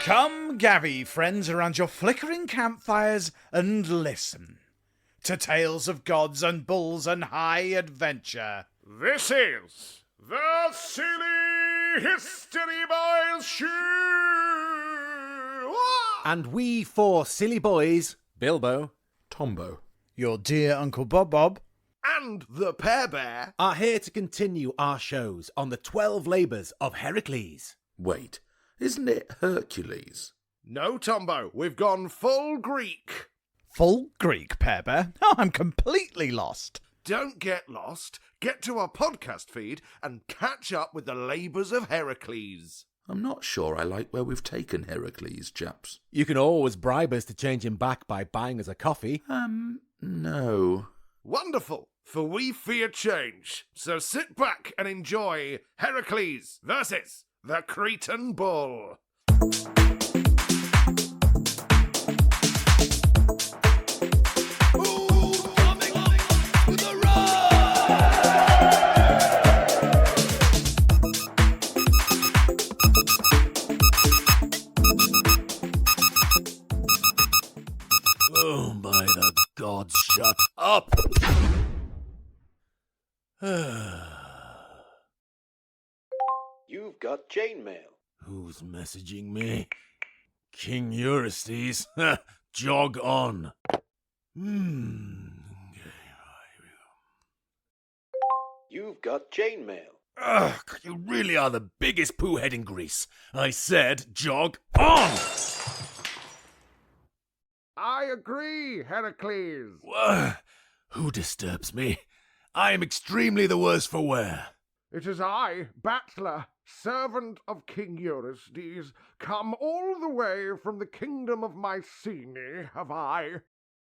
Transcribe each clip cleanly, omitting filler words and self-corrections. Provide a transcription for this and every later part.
Come gather ye friends around your flickering campfires and listen to tales of gods and bulls and high adventure. This is the Silly History Boys Show! And we four silly boys, Bilbo, Tombo, Your dear Uncle Bob, And the Pear Bear. are here to continue our shows on the 12 labours of Heracles. Wait, isn't it Hercules? No, Tombo, we've gone full Greek. Full Greek, Pear Bear? Oh, I'm completely lost. Don't get lost. Get to our podcast feed and catch up with the labours of Heracles. I'm not sure I like where we've taken Heracles, chaps. You can always bribe us to change him back by buying us a coffee. No. Wonderful, for we fear change. So sit back and enjoy Heracles versus the Cretan bull. Oh, by the gods, shut up! You've got chainmail. Who's messaging me? King Eurystheus? Jog on. You've got chainmail. Ugh, you really are the biggest poo head in Greece. I said jog on! I agree, Heracles. Who disturbs me? I am extremely the worse for wear. It is I, Battler, servant of King Eurystheus, come all the way from the kingdom of Mycenae, have I.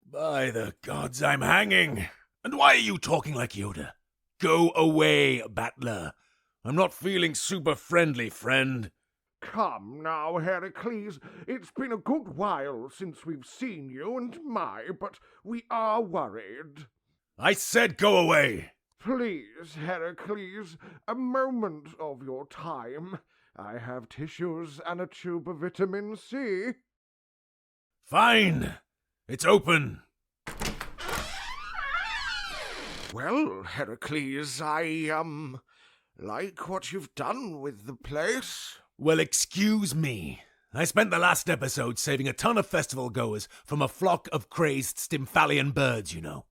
By the gods, I'm hanging. And why are you talking like Yoda? Go away, Battler. I'm not feeling super friendly, friend. Come now, Heracles, it's been a good while since we've seen you and but we are worried. I said go away. Please, Heracles, a moment of your time. I have tissues and a tube of vitamin C. Fine. It's open. Well, Heracles, I, like what you've done with the place. Well, excuse me. I spent the last episode saving a ton of festival goers from a flock of crazed Stymphalian birds, you know.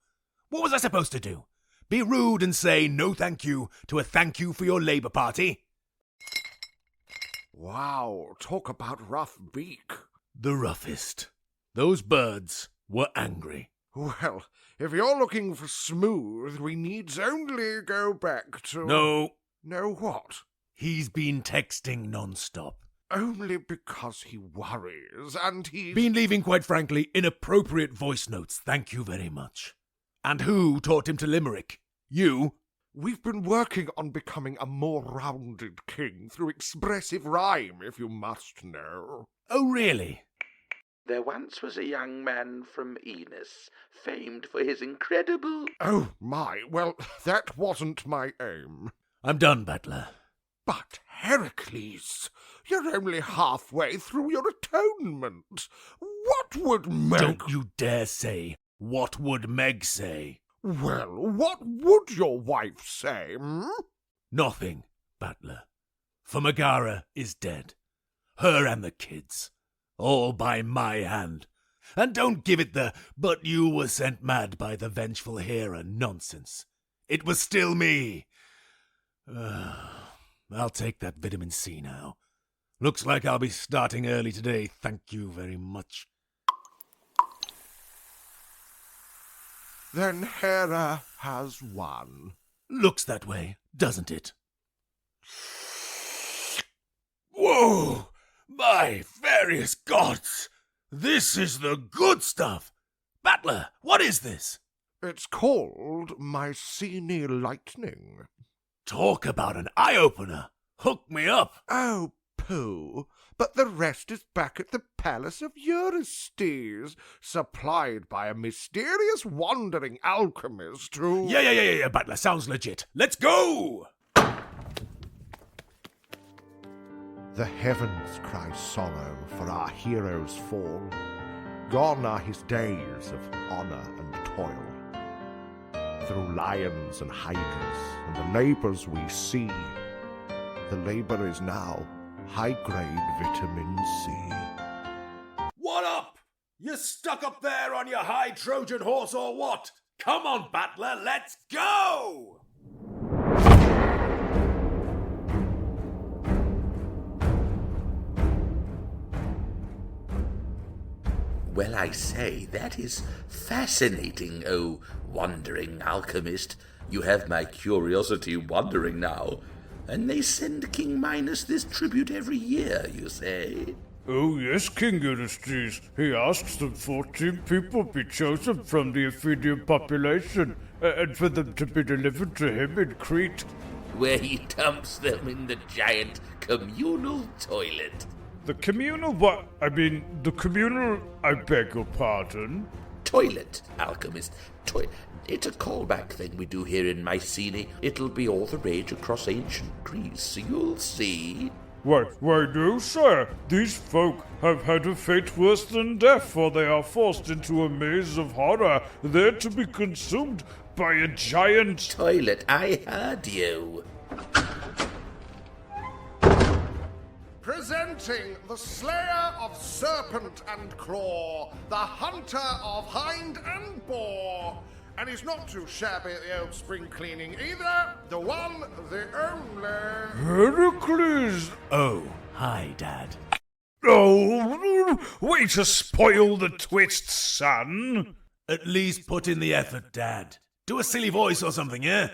What was I supposed to do? Be rude and say no thank you to a thank you for your Labour Party? Wow, talk about rough beak. The roughest. Those birds were angry. Well, if you're looking for smooth, we needs only go back to... No. No what? He's been texting non-stop. Only because he worries, and he's... Been leaving, quite frankly, inappropriate voice notes, thank you very much. And who taught him to limerick? You? We've been working on becoming a more rounded king through expressive rhyme, if you must know. Oh, really? There once was a young man from Enos, famed for his incredible... Oh, my, well, that wasn't my aim. I'm done, Battler. But, Heracles, you're only halfway through your atonement. What would Meg... Don't you dare say, what would Meg say? Well, what would your wife say, Nothing, Battler. For Megara is dead. Her and the kids. All by my hand. And don't give it the, but you were sent mad by the vengeful Hera nonsense. It was still me. I'll take that vitamin C now. Looks like I'll be starting early today, thank you very much. Then Hera has won. Looks that way, doesn't it? Whoa! My various gods! This is the good stuff! Battler, what is this? It's called Mycenae Lightning. Talk about an eye-opener! Hook me up! Oh, pooh. But the rest is back at the palace of Eurystheus, supplied by a mysterious wandering alchemist who... Yeah, Battler, sounds legit. Let's go! The heavens cry sorrow for our hero's fall. Gone are his days of honour and toil. Through lions and hydras and the labours we see, the labour is now high-grade vitamin C. What up? You stuck up there on your high Trojan horse or what? Come on, battler, let's go! Well, I say, that is fascinating, oh wandering alchemist. You have my curiosity wandering now. And they send King Minos this tribute every year, you say? Oh yes, King Eurystheus. He asks that 14 people be chosen from the Athenian population, and for them to be delivered to him in Crete. Where he dumps them in the giant communal toilet. The communal what? The communal, I beg your pardon? Toilet, alchemist. It's a callback thing we do here in Mycenae. It'll be all the rage across ancient Greece, you'll see. Why no, sir. These folk have had a fate worse than death, for they are forced into a maze of horror, there to be consumed by a giant... Toilet, I heard you. Presenting the slayer of serpent and claw, the hunter of hind and boar. And he's not too shabby at the old spring cleaning either. The one, the only... Heracles! Oh, hi, Dad. Oh, way to spoil the twist, son! At least put in the effort, Dad. Do a silly voice or something, yeah?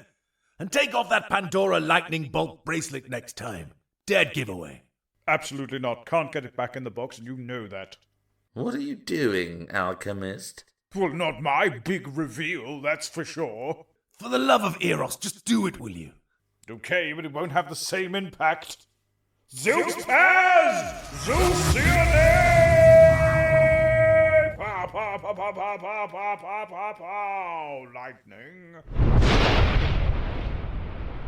And take off that Pandora lightning bolt bracelet next time. Dead giveaway. Absolutely not. Can't get it back in the box, and you know that. What are you doing, alchemist? Well, not my big reveal, that's for sure. For the love of Eros, just do it, will you? Okay, but it won't have the same impact. Zeus Paz! Zeus Sione! Pa pa pa pa pa pa pa pa pa pa! Lightning.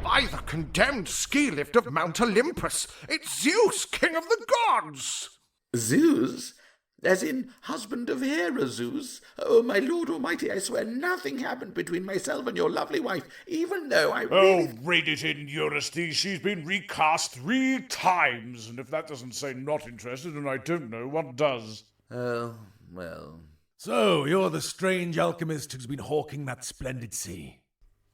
By the condemned ski lift of Mount Olympus, it's Zeus, king of the gods! Zeus? As in, husband of Hera, Zeus? Oh, my lord almighty, I swear nothing happened between myself and your lovely wife, even though I really... Oh, read it in, Eurystheus. She's been recast 3 times, and if that doesn't say not interested, then I don't know what does. Oh, well... So, you're the strange alchemist who's been hawking that splendid sea.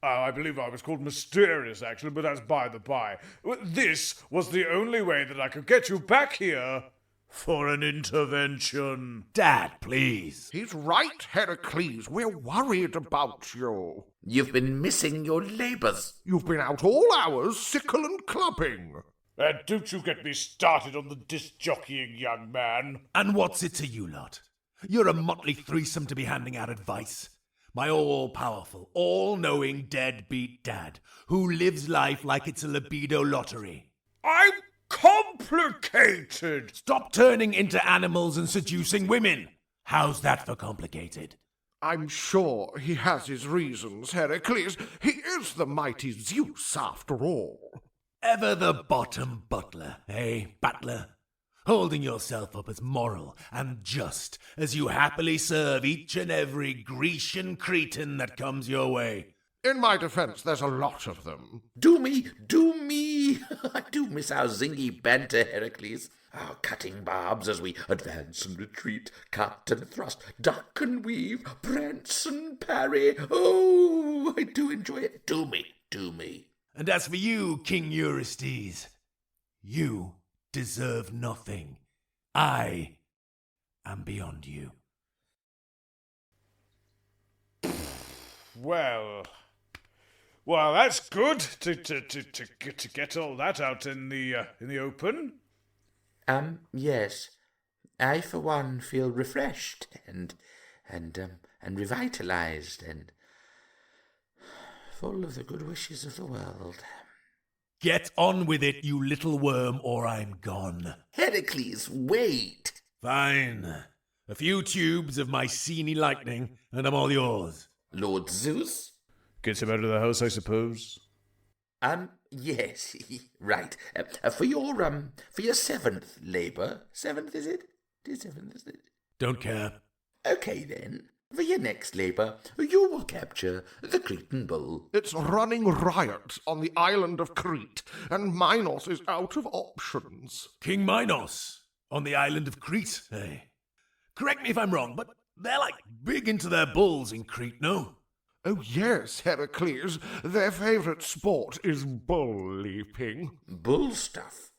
I believe I was called Mysterious, actually, but that's by the by. This was the only way that I could get you back here for an intervention. Dad, please. He's right, Heracles. We're worried about you. You've been missing your labours. You've been out all hours, sickle and clubbing. And don't you get me started on the disc-jockeying, young man. And what's it to you lot? You're a motley threesome to be handing out advice. My all-powerful, all-knowing deadbeat dad, who lives life like it's a libido lottery. I'm complicated! Stop turning into animals and seducing women. How's that for complicated? I'm sure he has his reasons, Heracles. He is the mighty Zeus, after all. Ever the bottom butler, eh, battler? Holding yourself up as moral and just as you happily serve each and every Grecian Cretan that comes your way. In my defense, there's a lot of them. Do me! I do miss our zingy banter, Heracles. Our cutting barbs as we advance and retreat, cut and thrust, duck and weave, prance and parry. Oh, I do enjoy it. Do me. And as for you, King Eurystheus, you deserve nothing. I am beyond you. Well, that's good to get all that out in the open. Yes. I, for one, feel refreshed and revitalized and full of the good wishes of the world. Get on with it, you little worm, or I'm gone. Heracles, wait! Fine. A few tubes of Mycenae lightning, and I'm all yours. Lord Zeus? Gets him out of the house, I suppose. Yes, right. For your seventh labour. Seventh, is it? It is seventh, isn't it? Don't care. Okay, then. For your next labour, you will capture the Cretan bull. It's running riot on the island of Crete, and Minos is out of options. King Minos on the island of Crete, eh? Correct me if I'm wrong, but they're like big into their bulls in Crete, no? Oh yes, Heracles, their favourite sport is bull leaping. Bull stuff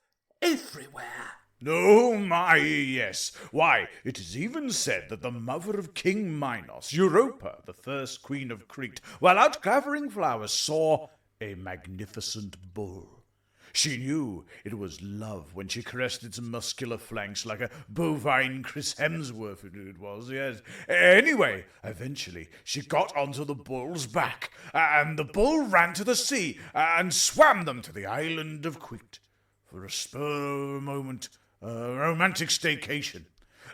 everywhere. Oh my, yes. Why, it is even said that the mother of King Minos, Europa, the first queen of Crete, while out gathering flowers, saw a magnificent bull. She knew it was love when she caressed its muscular flanks like a bovine Chris Hemsworth it was, yes. Anyway, eventually she got onto the bull's back, and the bull ran to the sea and swam them to the island of Crete for a spur of a moment, a romantic staycation.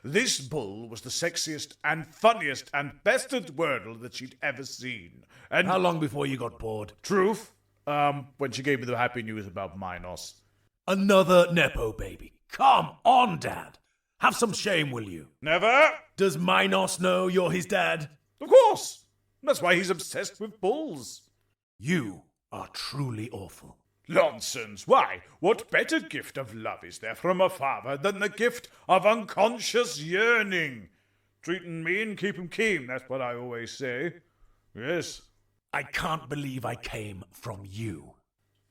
This bull was the sexiest and funniest and bestest wordle that she'd ever seen. And How long before you got bored? truth, when she gave me the happy news about Minos. Another Nepo baby. Come on, Dad. Have some shame, will you? Never? Does Minos know you're his dad? Of course. That's why he's obsessed with bulls. You are truly awful. Nonsense. Why? What better gift of love is there from a father than the gift of unconscious yearning? Treating me and keep him keen, that's what I always say. Yes. I can't believe I came from you.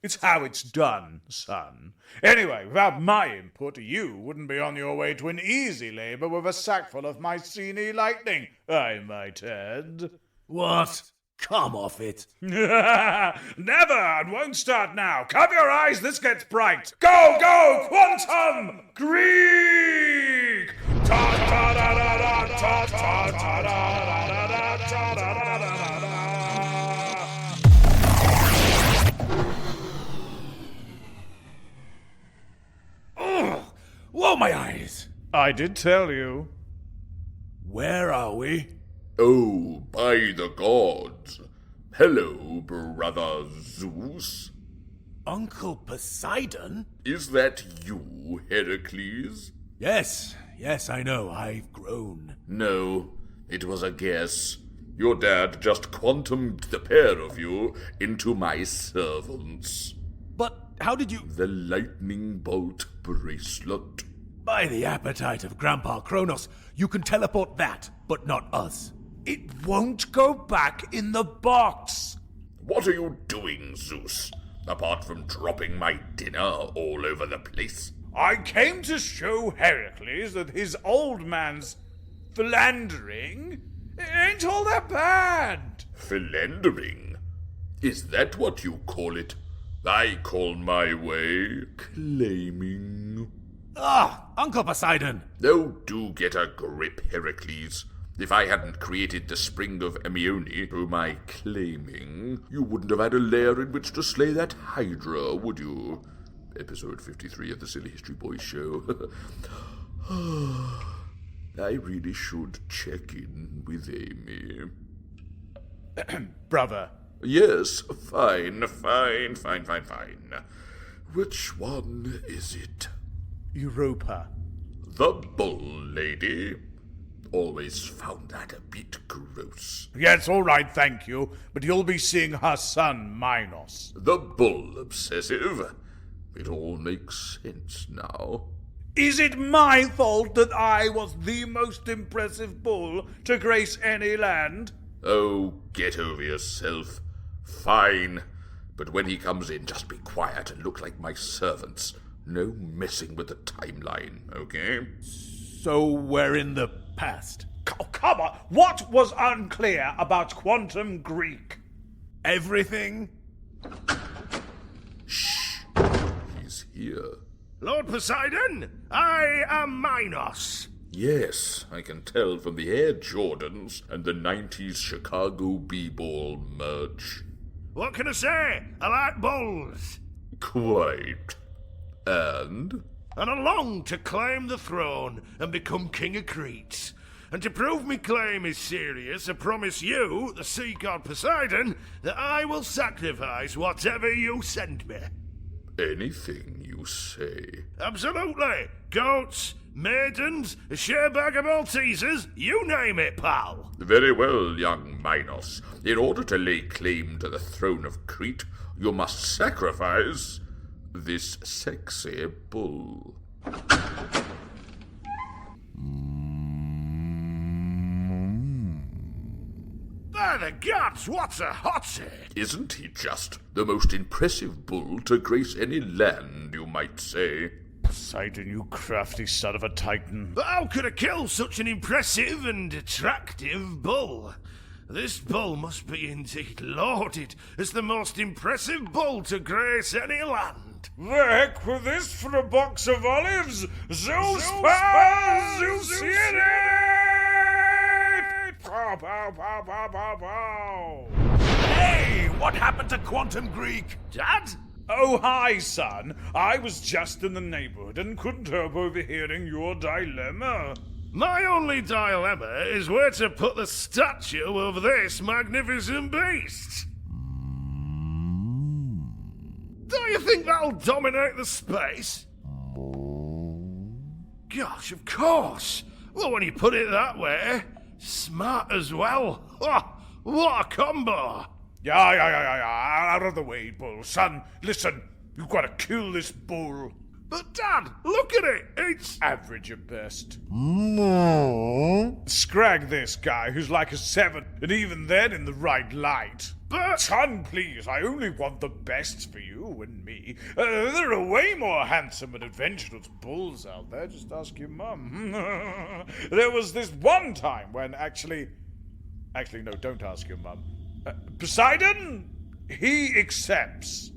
It's how it's done, son. Anyway, without my input, you wouldn't be on your way to an easy labour with a sackful of Mycenae lightning, I might add. What? Come off it. Never, and won't start now. Cover your eyes, this gets bright. Go, go, quantum Greek! Ta ta da da da ta ta ta da da da da ta da da da da da. Whoa, my eyes! I did tell you. Where are we? Oh, by the gods. Hello, brother Zeus. Uncle Poseidon? Is that you, Heracles? Yes, I know. I've grown. No, it was a guess. Your dad just quantumed the pair of you into my servants. But how did you... The lightning bolt bracelet. By the appetite of Grandpa Kronos, you can teleport that, but not us. It won't go back in the box. What are you doing, Zeus? Apart from dropping my dinner all over the place? I came to show Heracles that his old man's philandering ain't all that bad. Philandering? Is that what you call it? I call my way claiming. Ah, Uncle Poseidon! Oh, do get a grip, Heracles. If I hadn't created the spring of Emione through my claiming, you wouldn't have had a lair in which to slay that Hydra, would you? Episode 53 of the Silly History Boys show. I really should check in with Amy. Brother. Yes, fine. Which one is it? Europa. The bull lady. Always found that a bit gross. Yes, all right, thank you. But you'll be seeing her son, Minos. The bull obsessive. It all makes sense now. Is it my fault that I was the most impressive bull to grace any land? Oh, get over yourself. Fine. But when he comes in, just be quiet and look like my servants. No messing with the timeline, okay? So we're in the past. Oh, come on. What was unclear about quantum Greek? Everything? Shh. He's here. Lord Poseidon, I am Minos. Yes, I can tell from the Air Jordans and the 90s Chicago B-Ball merch. What can I say? I like bulls. Quite. And And I long to climb the throne and become King of Crete. And to prove me claim is serious, I promise you, the sea god Poseidon, that I will sacrifice whatever you send me. Anything you say. Absolutely. Goats, maidens, a share bag of Maltesers, you name it, pal. Very well, young Minos. In order to lay claim to the throne of Crete, you must sacrifice this sexy bull. By the gods, what's a hottie? Isn't he just the most impressive bull to grace any land, you might say? Poseidon, you crafty son of a titan. But how could I kill such an impressive and attractive bull? This bull must be indeed lauded as the most impressive bull to grace any land. The heck with this for a box of olives? Zeus power! Zeus in it! Pow, pow, pow, pow, pow, pow! Hey, what happened to Quantum Greek? Dad? Oh, hi, son. I was just in the neighborhood and couldn't help overhearing your dilemma. My only dilemma is where to put the statue of this magnificent beast. Don't you think that'll dominate the space? Gosh, of course. Well, when you put it that way, smart as well. Oh, what a combo. Yeah. Out of the way, bull. Son, listen. You've got to kill this bull. But, Dad, look at it. It's Average at best. Scrag this guy who's like a 7, and even then in the right light. But Son, please, I only want the best for you and me. There are way more handsome and adventurous bulls out there. Just ask your mum. There was this one time when Actually, no, don't ask your mum. Poseidon? He accepts.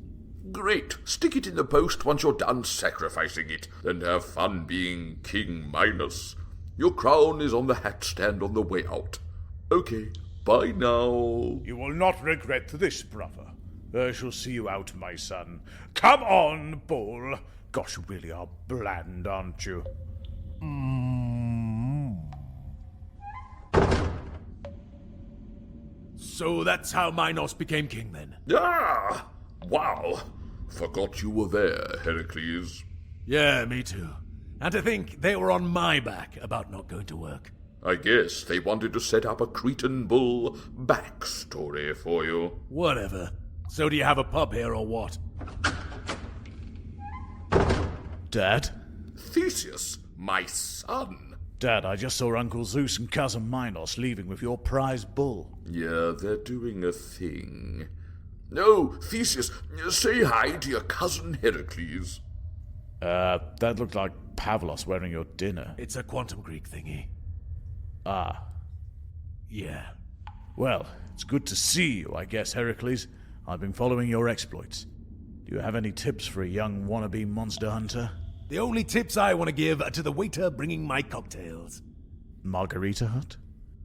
Great. Stick it in the post once you're done sacrificing it, and have fun being King Minos. Your crown is on the hat stand on the way out. Okay, bye now. You will not regret this, brother. I shall see you out, my son. Come on, bull. Gosh, you really are bland, aren't you? So that's how Minos became king then? Ah! Wow. Forgot you were there, Heracles. Yeah, me too. And to think they were on my back about not going to work. I guess they wanted to set up a Cretan bull backstory for you. Whatever. So do you have a pub here or what? Dad? Theseus, my son. Dad, I just saw Uncle Zeus and cousin Minos leaving with your prize bull. Yeah, they're doing a thing. No, Theseus, say hi to your cousin Heracles. That looked like Pavlos wearing your dinner. It's a Quantum Greek thingy. Ah. Yeah. Well, it's good to see you, I guess, Heracles. I've been following your exploits. Do you have any tips for a young wannabe monster hunter? The only tips I want to give are to the waiter bringing my cocktails. Margarita Hut?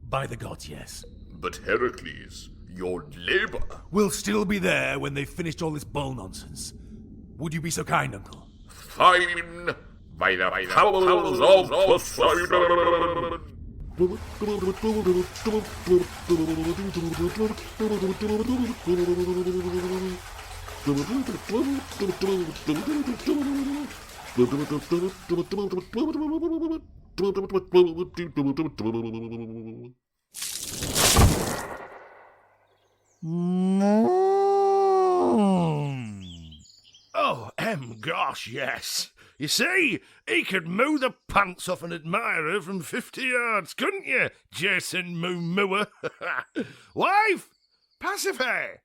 By the gods, yes. But Heracles, your labor. We'll still be there when they've finished all this bull nonsense. Would you be so kind, Uncle? Fine. By the powers of Poseidon. oh, gosh, yes. You see, he could moo the pants off an admirer from 50 yards, couldn't you, Jason Moo-Mooer? Wife, Pasiphae.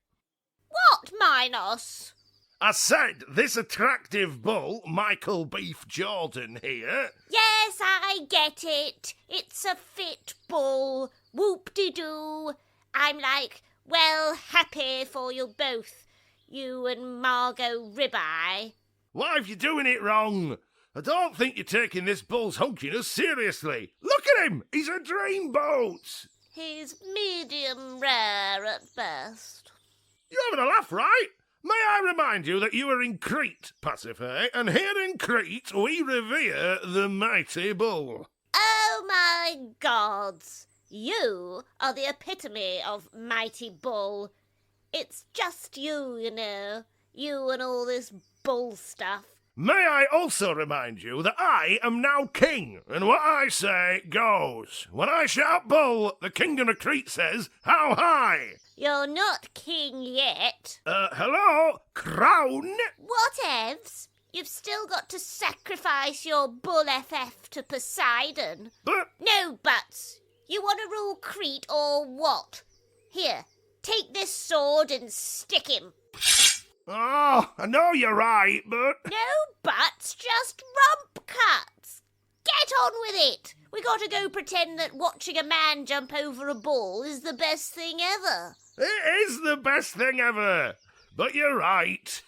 What, Minos? I said this attractive bull, Michael Beef Jordan here. Yes, I get it. It's a fit bull. Whoop-de-doo. I'm like, well, happy for you both. You and Margot Ribeye. Wife, you're doing it wrong. I don't think you're taking this bull's hunkiness seriously. Look at him. He's a dreamboat. He's medium rare at best. You're having a laugh, right? May I remind you that you are in Crete, Pasiphae, and here in Crete we revere the mighty bull. Oh, my gods, you are the epitome of mighty bull. It's just you, you know. You and all this bull stuff. May I also remind you that I am now king, and what I say goes. When I shout bull, the King of Crete says, how high? You're not king yet. Hello? Crown? Whatevs? You've still got to sacrifice your bull FF to Poseidon. But... No buts. You want to rule Crete or what? Here, take this sword and stick him. Oh, I know you're right, but... No buts, just rump cuts. Get on with it. We gotta go pretend that watching a man jump over a bull is the best thing ever. It is the best thing ever. But you're right.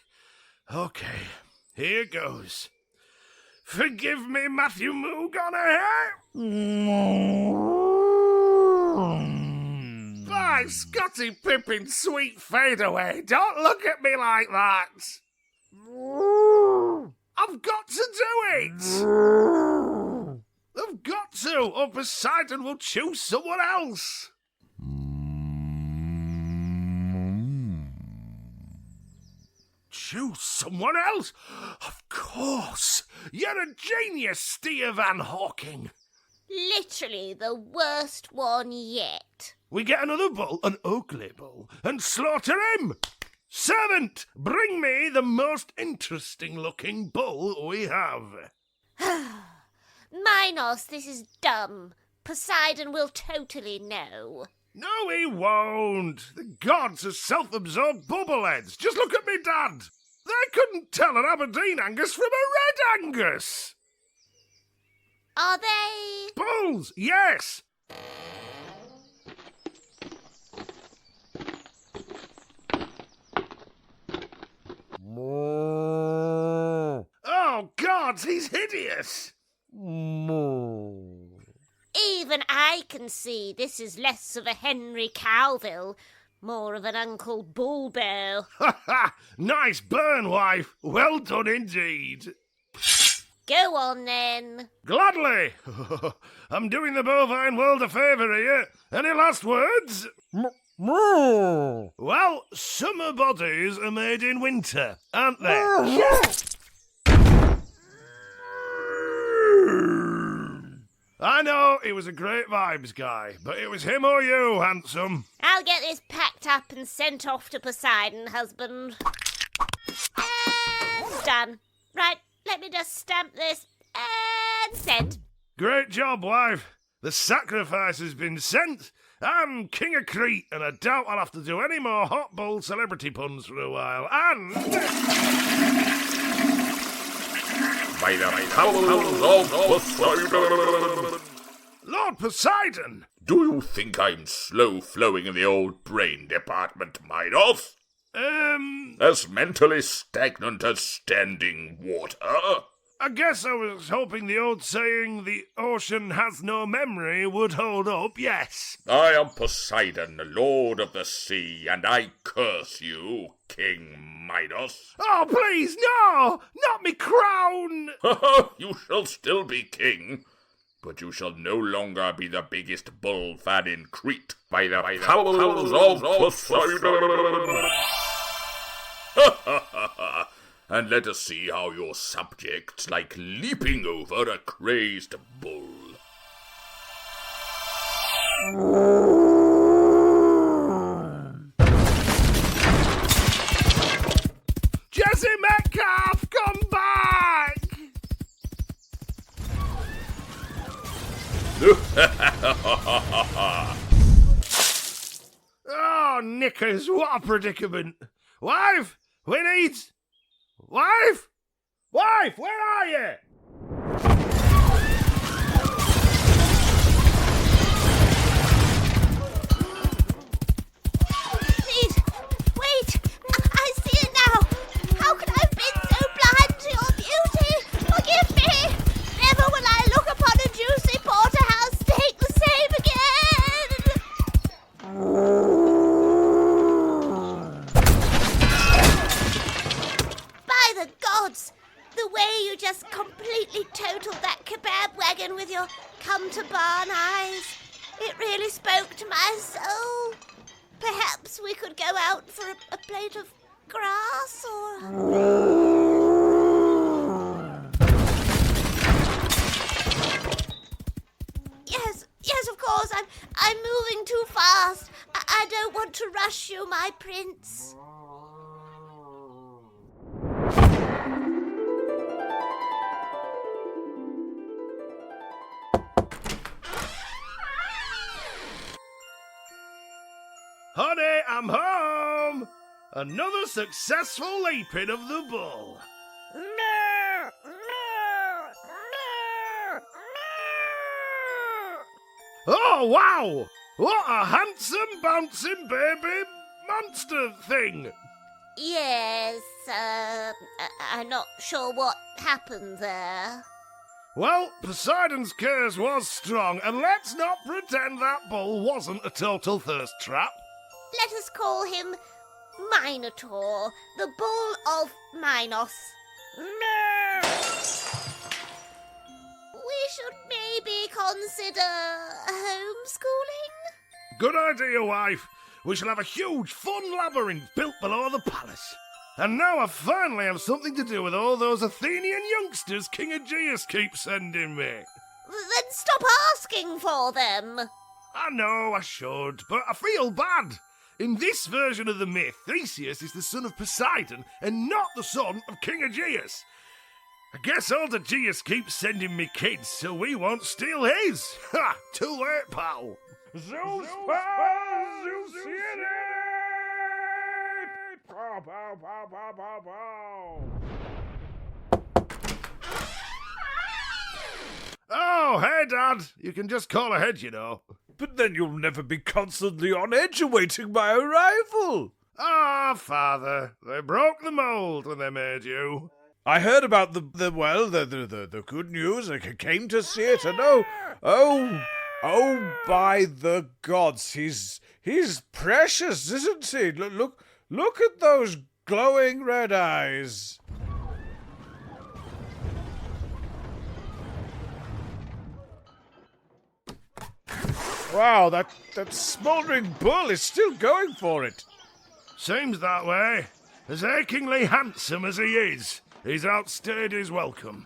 Okay, here goes. Forgive me, Matthew McConaughey. By Scotty Pippin's sweet fadeaway, don't look at me like that. I've got to do it. I've got to, or Poseidon will choose someone else. Choose someone else? Of course. You're a genius, Steer Van Hawking. Literally the worst one yet. We get another bull, an ugly bull, and slaughter him. Servant, bring me the most interesting-looking bull we have. Minos, this is dumb. Poseidon will totally know. No, he won't. The gods are self-absorbed bubbleheads. Just look at me, Dad. They couldn't tell an Aberdeen Angus from a Red Angus. Are they? Bulls, yes. Oh, gods, he's hideous. Even I can see this is less of a Henry Cowville, more of an Uncle Bulbo. Ha ha! Nice burn, wife. Well done indeed. Go on then. Gladly. I'm doing the bovine world a favour here. Any last words? Well, summer bodies are made in winter, aren't they? I know he was a great vibes guy, but it was him or you, handsome. I'll get this packed up and sent off to Poseidon, husband. And done. Right, let me just stamp this and send. Great job, wife. The sacrifice has been sent. I'm King of Crete, and I doubt I'll have to do any more hot bull celebrity puns for a while. And... By the powers of Poseidon. Lord Poseidon! Do you think I'm slow-flowing in the old brain department, Minos? As mentally stagnant as standing water? I guess I was hoping the old saying, the ocean has no memory, would hold up, yes. I am Poseidon, Lord of the Sea, and I curse you, King Minos. Oh, please, no! Not me crown! You shall still be king, but you shall no longer be the biggest bull fan in Crete by the powers of Poseidon. And let us see how your subjects like leaping over a crazed bull. Jesse Metcalf, come back! Oh, knickers, what a predicament. Wife, we need... Wife? Wife, where are you? Please, wait! I see it now! How could I have been so blind to your beauty? Forgive me! Never will I look upon a juicy porterhouse steak the same again! By the gods! The way you just completely totaled that kebab wagon with your come to Barn Eyes. It really spoke to my soul. Perhaps we could go out for a plate of grass or... Yes, of course. I'm moving too fast. I don't want to rush you, my prince. Honey, I'm home! Another successful leaping of the bull. Oh, wow! What a handsome, bouncing baby monster thing! Yes, I'm not sure what happened there. Well, Poseidon's curse was strong, and let's not pretend that bull wasn't a total thirst trap. Let us call him Minotaur, the bull of Minos. We should maybe consider homeschooling? Good idea, wife. We shall have a huge, fun labyrinth built below the palace. And now I finally have something to do with all those Athenian youngsters King Aegeus keeps sending me. Then stop asking for them. I know I should, but I feel bad. In this version of the myth, Theseus is the son of Poseidon and not the son of King Aegeus. I guess old Aegeus keeps sending me kids so we won't steal his. Ha! Too late, pal. Zeus, pal! Zeus, pow, pow, pow, pow, pow, pow. Oh, hey, Dad. You can just call ahead, you know. But then you'll never be constantly on edge awaiting my arrival. Ah, Father, they broke the mold when they made you. I heard about the good news. I came to see it, and oh, by the gods, he's precious, isn't he? Look at those glowing red eyes. Wow, that smouldering bull is still going for it. Seems that way. As achingly handsome as he is, he's outstayed his welcome.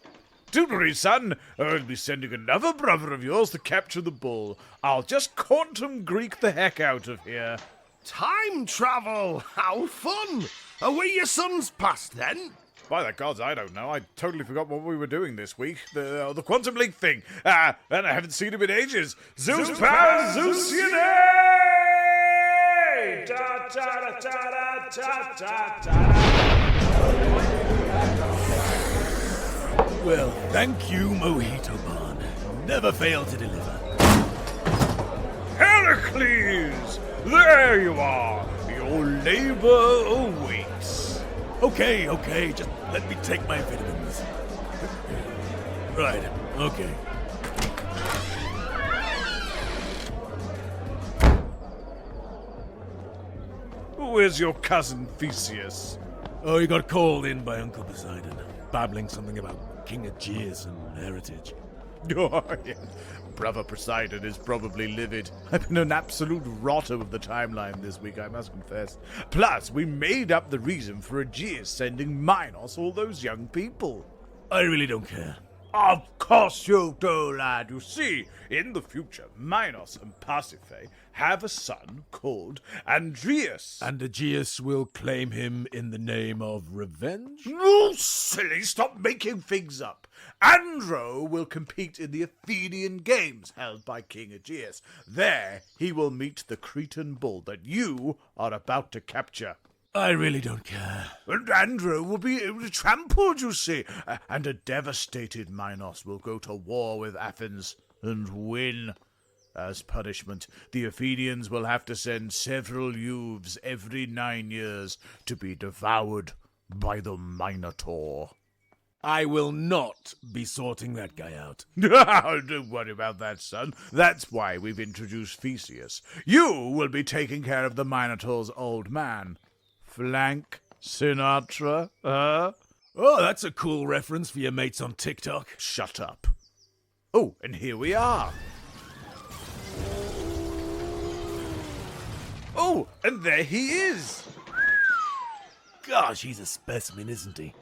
Don't worry, son. I'll be sending another brother of yours to capture the bull. I'll just quantum Greek the heck out of here. Time travel! How fun! Are we your sons past then? By the gods, I don't know. I totally forgot what we were doing this week. The quantum leap thing. And I haven't seen him in ages. Zeus power, Zeus Well, thank you, Mojito Barn. Never fail to deliver. Heracles! There you are. Your labor awaits. Okay, just let me take my vitamins. Right, okay. Where's your cousin Theseus? Oh, he got called in by Uncle Poseidon, babbling something about King Aegeus and heritage. Oh, yes. Brother Poseidon is probably livid. I've been an absolute rotter of the timeline this week, I must confess. Plus, we made up the reason for Aegeus sending Minos all those young people. I really don't care. Of course you do, lad. You see, in the future, Minos and Pasiphae have a son called Andreas. And Aegeus will claim him in the name of revenge? You silly, stop making things up. Andro will compete in the Athenian Games held by King Aegeus. There he will meet the Cretan bull that you are about to capture. I really don't care. And Andro will be trampled, you see, and a devastated Minos will go to war with Athens and win. As punishment, the Athenians will have to send several youths every 9 years to be devoured by the Minotaur. I will not be sorting that guy out. Don't worry about that, son. That's why we've introduced Theseus. You will be taking care of the Minotaur's old man. Flank Sinatra, huh? Oh, that's a cool reference for your mates on TikTok. Shut up. Oh, and here we are. Oh, and there he is. Gosh, he's a specimen, isn't he?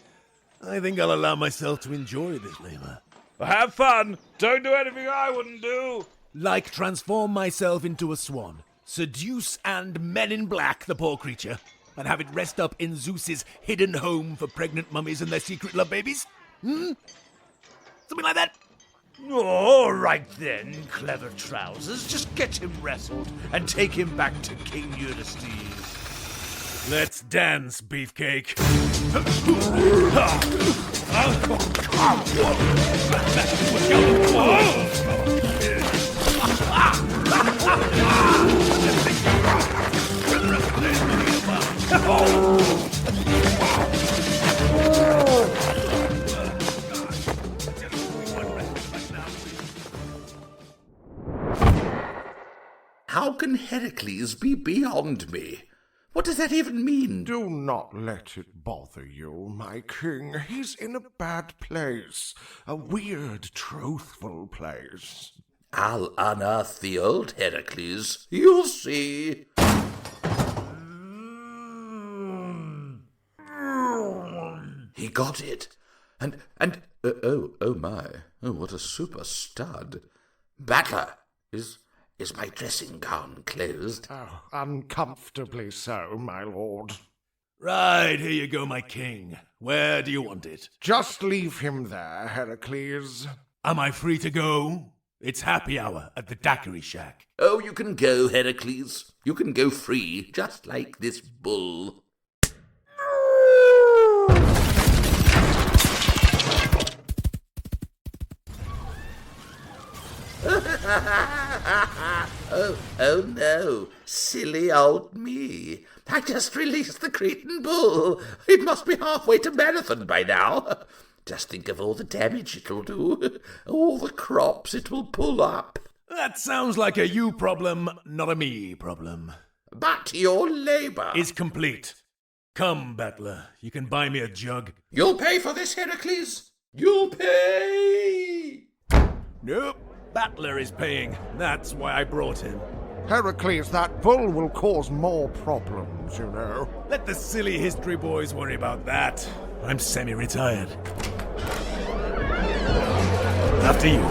I think I'll allow myself to enjoy this labour. Have fun. Don't do anything I wouldn't do. Like transform myself into a swan, seduce and men in black the poor creature, and have it rest up in Zeus's hidden home for pregnant mummies and their secret love babies? Something like that? All right then, clever trousers. Just get him wrestled and take him back to King Ulysses. Let's dance, beefcake. How can Heracles be beyond me? What does that even mean? Do not let it bother you, my king. He's in a bad place. A weird, truthful place. I'll unearth the old Heracles. You'll see. He got it. Oh my. Oh, what a super stud. Battler, is my dressing gown closed? Oh, uncomfortably so, my lord. Right, here you go, my king. Where do you want it? Just leave him there, Heracles. Am I free to go? It's happy hour at the daiquiri shack. Oh, you can go, Heracles. You can go free, just like this bull. Oh no, silly old me. I just released the Cretan bull. It must be halfway to marathon by now. Just think of all the damage it'll do. All the crops it will pull up. That sounds like a you problem, not a me problem. But your labour Is complete. Come, battler, you can buy me a jug. You'll pay for this, Heracles. You'll pay. Nope, battler is paying. That's why I brought him. Heracles, that bull will cause more problems, you know. Let the silly history boys worry about that. I'm semi-retired. After you.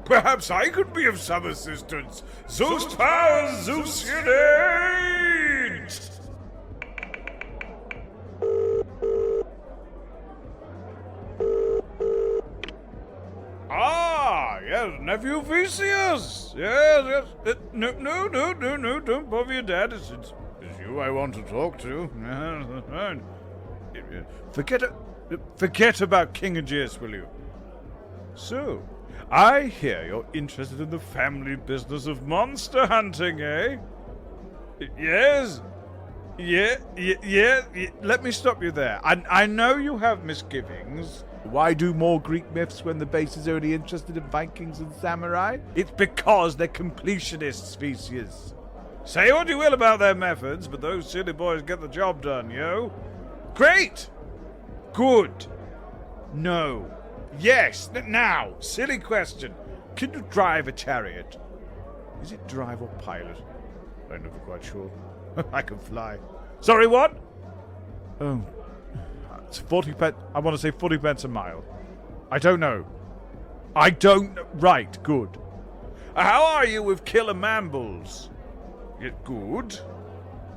Perhaps I could be of some assistance. Zeus powers, Zeus unite! Ah, yes, nephew Theseus. Yes. No, don't bother your dad. It's you I want to talk to. Forget about King Aegeus, will you? So, I hear you're interested in the family business of monster hunting, eh? Yes? Yeah. Let me stop you there. I know you have misgivings. Why do more Greek myths when the base is only interested in Vikings and samurai? It's because they're completionists, Theseus. Say what you will about their methods, but those silly boys get the job done, yo? Great! Good. No. Yes. Now, silly question. Can you drive a chariot? Is it drive or pilot? I'm never quite sure. I can fly. Sorry, what? Oh. It's 40 pence. I want to say 40 pence a mile. I don't know. Right, good. How are you with killer mambles? Get good.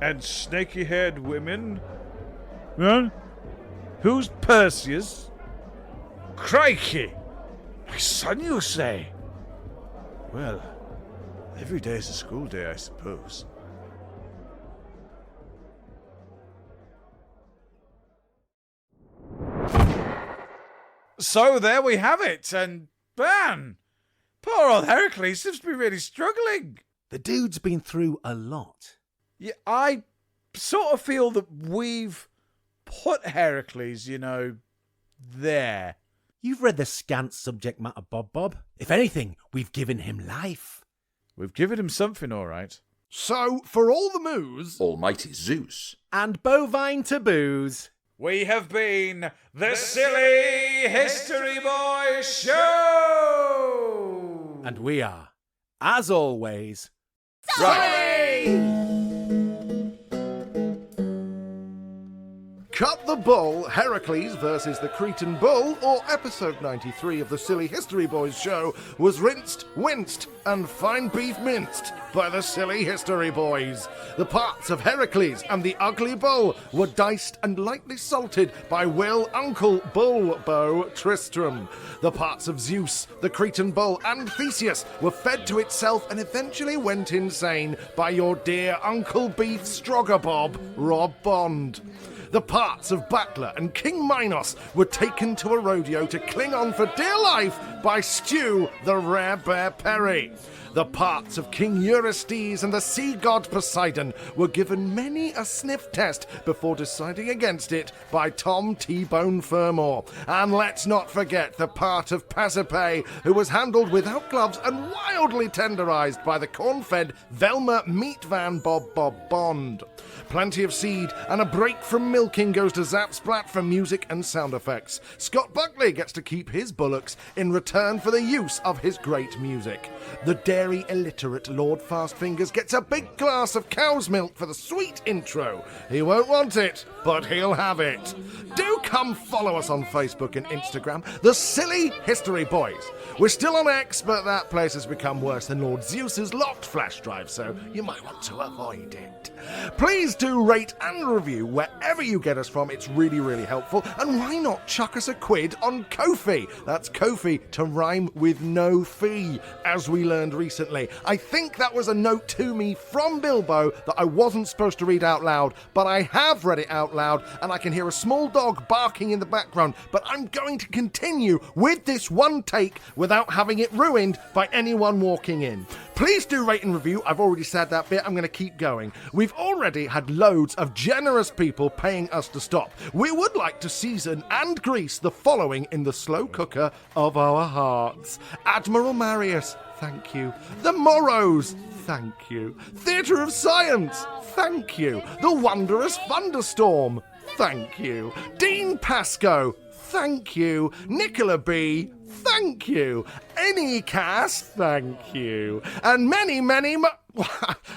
And snaky-haired women? Huh? Who's Perseus? Crikey! My son, you say? Well, every day is a school day, I suppose. So there we have it, and man, poor old Heracles seems to be really struggling. The dude's been through a lot. Yeah, I sort of feel that we've put Heracles, there. You've read the scant subject matter, Bob. If anything, we've given him life. We've given him something, all right. So, for all the moves... Almighty Zeus. And bovine taboos. We have been the Silly History Boys Show! And we are, as always, Cut the Bull, Heracles versus the Cretan Bull, or episode 93 of the Silly History Boys show, was rinsed, winced, and fine beef minced by the Silly History Boys. The parts of Heracles and the ugly bull were diced and lightly salted by Uncle Bulbo Tristram. The parts of Zeus, the Cretan bull, and Theseus were fed to itself and eventually went insane by your dear Uncle Beef Strogobob, Rob Bond. The parts of Battler and King Minos were taken to a rodeo to cling on for dear life by Stew, the Rare Bear Perry. The parts of King Eurystheus and the sea god Poseidon were given many a sniff test before deciding against it by Tom T-Bone Fermor. And let's not forget the part of Pasiphae, who was handled without gloves and wildly tenderized by the corn-fed Velma Meat Van Bob Bond. Plenty of seed and a break from milking goes to ZapSplat for music and sound effects. Scott Buckley gets to keep his bullocks in return for the use of his great music. The dairy illiterate Lord Fastfingers gets a big glass of cow's milk for the sweet intro. He won't want it, but he'll have it. Do come follow us on Facebook and Instagram, the Silly History Boys. We're still on X, but that place has become worse than Lord Zeus's locked flash drive, so you might want to avoid it. Please do rate and review wherever you get us from. It's really, really helpful. And why not chuck us a quid on Ko-fi? That's Ko-fi to rhyme with no fee, as we learned recently. I think that was a note to me from Bilbo that I wasn't supposed to read out loud, but I have read it out loud, and I can hear a small dog barking in the background. But I'm going to continue with this one take without having it ruined by anyone walking in. Please do rate and review. I've already said that bit. I'm going to keep going. We've already had loads of generous people paying us to stop. We would like to season and grease the following in the slow cooker of our hearts. Admiral Marius, thank you. The Morrows, thank you. Theatre of Science, thank you. The Wondrous Thunderstorm, thank you. Dean Pascoe, thank you. Nicola B., thank you. Any cast, thank you. And many, many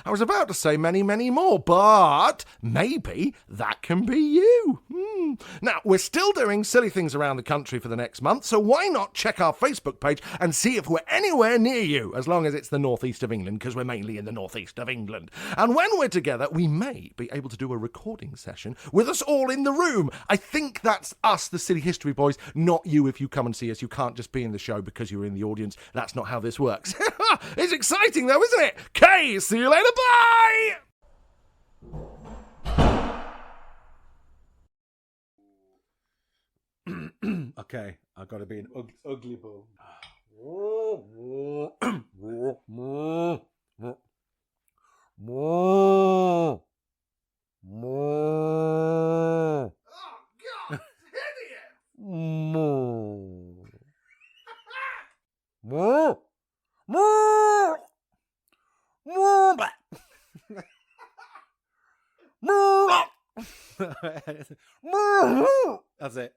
I was about to say many, many more, but maybe that can be you. Now, we're still doing silly things around the country for the next month, so why not check our Facebook page and see if we're anywhere near you, as long as it's the northeast of England, because we're mainly in the northeast of England. And when we're together, we may be able to do a recording session with us all in the room. I think that's us, the Silly History Boys, not you if you come and see us. You can't just be in the show because you're in the audience. That's not how this works. It's exciting though, isn't it? Okay, see you later, bye! Okay, I've got to be an ugly bull. Oh, God, idiot! That's it.